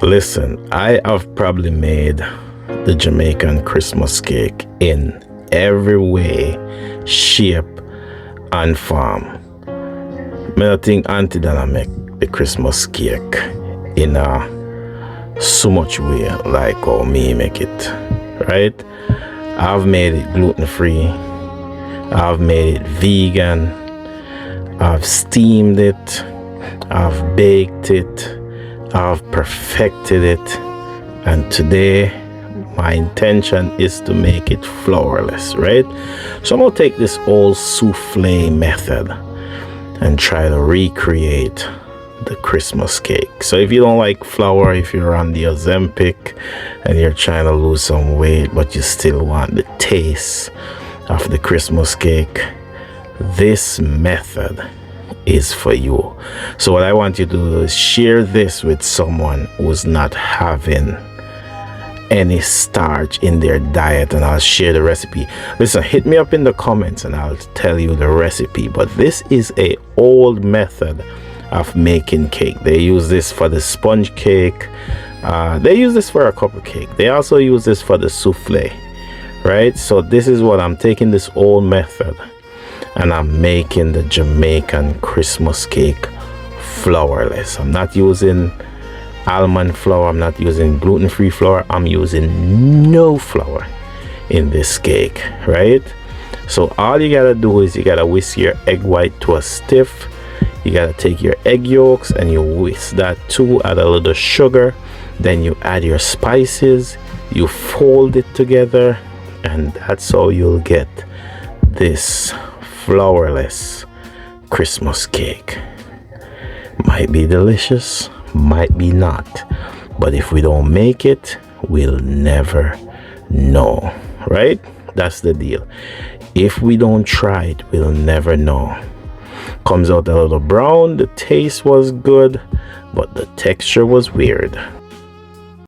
Listen, I have probably made the Jamaican Christmas cake in every way, shape, and form. I don't think Auntie Dana make the Christmas cake in so much way like how me make it, right? I've made it gluten-free. I've made it vegan. I've steamed it. I've baked it. I've perfected it. And today, my intention is to make it flourless, right? So I'm going to take this old souffle method and try to recreate the Christmas cake. So if you don't like flour, if you're on the Ozempic and you're trying to lose some weight, but you still want the taste of the Christmas cake, this method is for you. So what I want you to do is share this with someone who's not having any starch in their diet, and I'll share the recipe. Listen, hit me up in the comments and I'll tell you the recipe. But this is a old method of making cake. They use this for the sponge cake. They use this for a cupcake. They also use this for the souffle, right? So this is what I'm taking, this old method, and I'm making the Jamaican Christmas cake flourless. I'm not using almond flour. I'm not using gluten-free flour. I'm using no flour in this cake, right? So all you gotta do is you gotta whisk your egg white to a stiff. You gotta take your egg yolks and you whisk that too, add a little sugar, then you add your spices, you fold it together, and that's how you'll get this flourless Christmas cake. Might be delicious, might be not, but if we don't make it, we'll never know, right? That's the deal. If we don't try it, we'll never know. Comes out a little brown, the taste was good, but the texture was weird.